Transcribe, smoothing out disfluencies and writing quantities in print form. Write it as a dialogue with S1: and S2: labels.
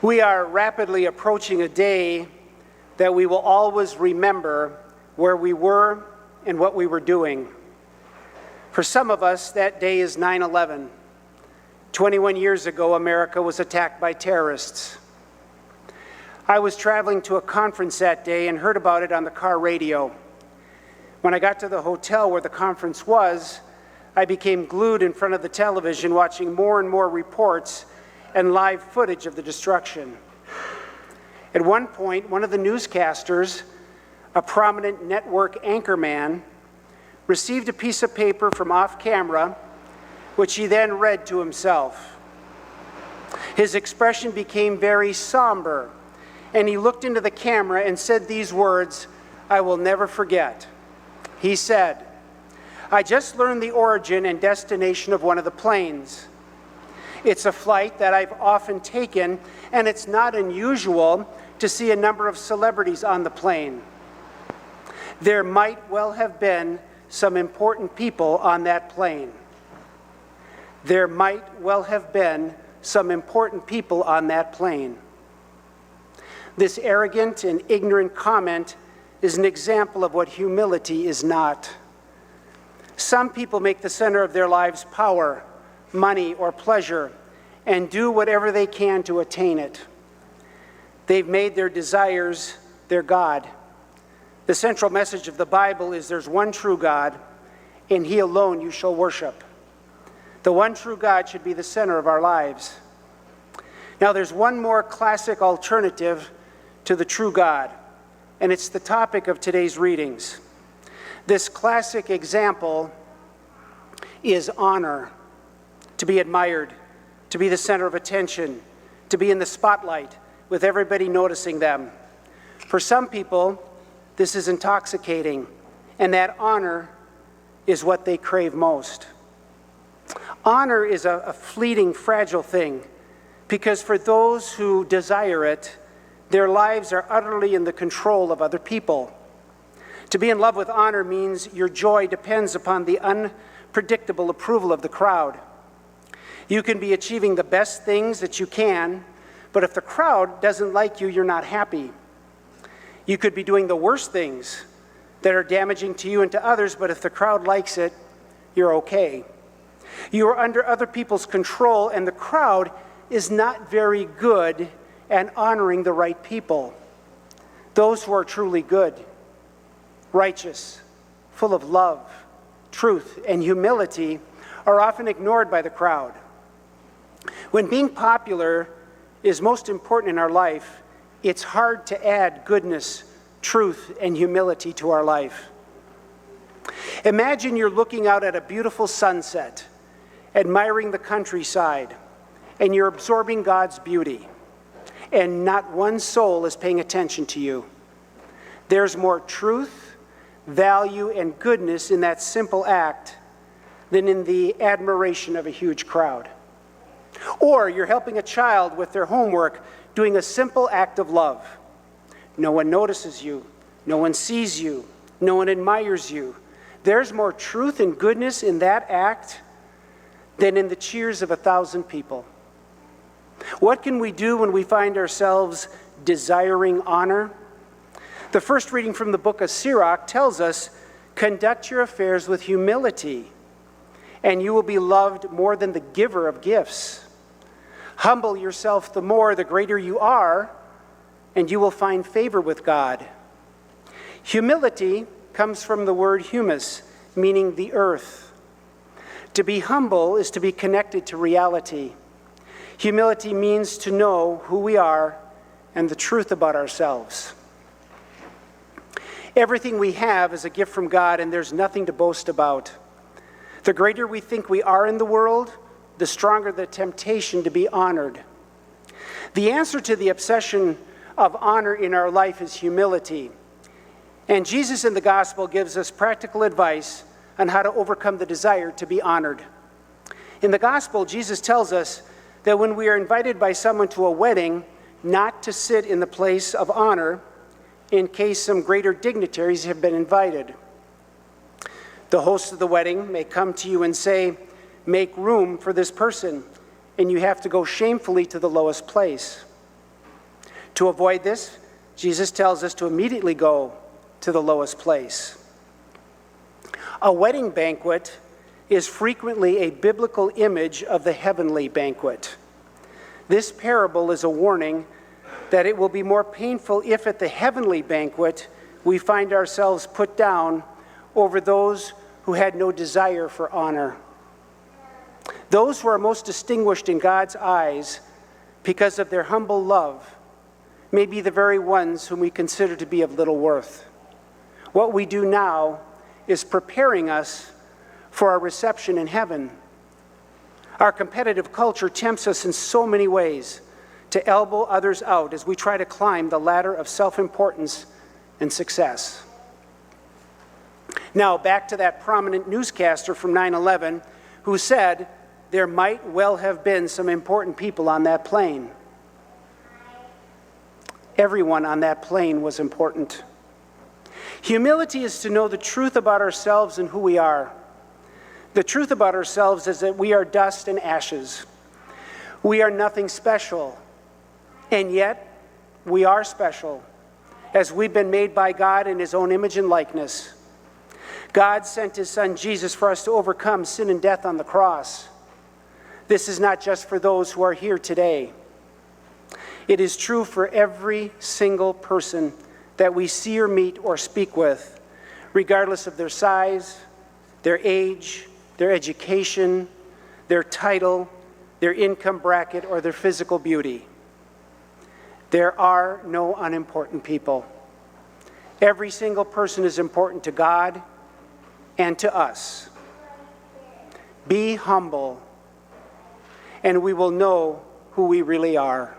S1: We are rapidly approaching a day that we will always remember where we were and what we were doing. For some of us, that day is 9/11. 21 years ago, America was attacked by terrorists. I was traveling to a conference that day and heard about it on the car radio. When I got to the hotel where the conference was, I became glued in front of the television watching more and more reports and live footage of the destruction. At one point, one of the newscasters, a prominent network anchorman, received a piece of paper from off camera, which he then read to himself. His expression became very somber, and he looked into the camera and said these words I will never forget. He said, "I just learned the origin and destination of one of the planes. It's a flight that I've often taken, and it's not unusual to see a number of celebrities on the plane. There might well have been some important people on that plane. There might well have been some important people on that plane." This arrogant and ignorant comment is an example of what humility is not. Some people make the center of their lives power, money, or pleasure, and do whatever they can to attain it. They've made their desires their God. The central message of the Bible is there's one true God, and He alone you shall worship. The one true God should be the center of our lives. Now there's one more classic alternative to the true God, and it's the topic of today's readings. This classic example is honor, to be admired, to be the center of attention, to be in the spotlight with everybody noticing them. For some people, this is intoxicating, and that honor is what they crave most. Honor is a fleeting, fragile thing, because for those who desire it, their lives are utterly in the control of other people. To be in love with honor means your joy depends upon the unpredictable approval of the crowd. You can be achieving the best things that you can, but if the crowd doesn't like you, you're not happy. You could be doing the worst things that are damaging to you and to others, but if the crowd likes it, you're okay. You are under other people's control, and the crowd is not very good at honoring the right people. Those who are truly good, righteous, full of love, truth, and humility are often ignored by the crowd. When being popular is most important in our life, it's hard to add goodness, truth, and humility to our life. Imagine you're looking out at a beautiful sunset, admiring the countryside, and you're absorbing God's beauty, and not one soul is paying attention to you. There's more truth, value, and goodness in that simple act than in the admiration of a huge crowd. Or you're helping a child with their homework, doing a simple act of love. No one notices you. No one sees you. No one admires you. There's more truth and goodness in that act than in the cheers of 1,000 people. What can we do when we find ourselves desiring honor? The first reading from the book of Sirach tells us, "Conduct your affairs with humility, and you will be loved more than the giver of gifts. Humble yourself the more, the greater you are, and you will find favor with God." Humility comes from the word humus, meaning the earth. To be humble is to be connected to reality. Humility means to know who we are and the truth about ourselves. Everything we have is a gift from God, and there's nothing to boast about. The greater we think we are in the world, the stronger the temptation to be honored. The answer to the obsession of honor in our life is humility. And Jesus in the gospel gives us practical advice on how to overcome the desire to be honored. In the gospel, Jesus tells us that when we are invited by someone to a wedding, not to sit in the place of honor in case some greater dignitaries have been invited. The host of the wedding may come to you and say, "Make room for this person," and you have to go shamefully to the lowest place. To avoid this, Jesus tells us to immediately go to the lowest place. A wedding banquet is frequently a biblical image of the heavenly banquet. This parable is a warning that it will be more painful if at the heavenly banquet we find ourselves put down over those who had no desire for honor. Those who are most distinguished in God's eyes because of their humble love may be the very ones whom we consider to be of little worth. What we do now is preparing us for our reception in heaven. Our competitive culture tempts us in so many ways to elbow others out as we try to climb the ladder of self-importance and success. Now, back to that prominent newscaster from 9/11 who said there might well have been some important people on that plane. Everyone on that plane was important. Humility is to know the truth about ourselves and who we are. The truth about ourselves is that we are dust and ashes. We are nothing special, and yet we are special, as we've been made by God in His own image and likeness. God sent His Son Jesus for us to overcome sin and death on the cross. This is not just for those who are here today. It is true for every single person that we see or meet or speak with, regardless of their size, their age, their education, their title, their income bracket, or their physical beauty. There are no unimportant people. Every single person is important to God and to us. Be humble, and we will know who we really are.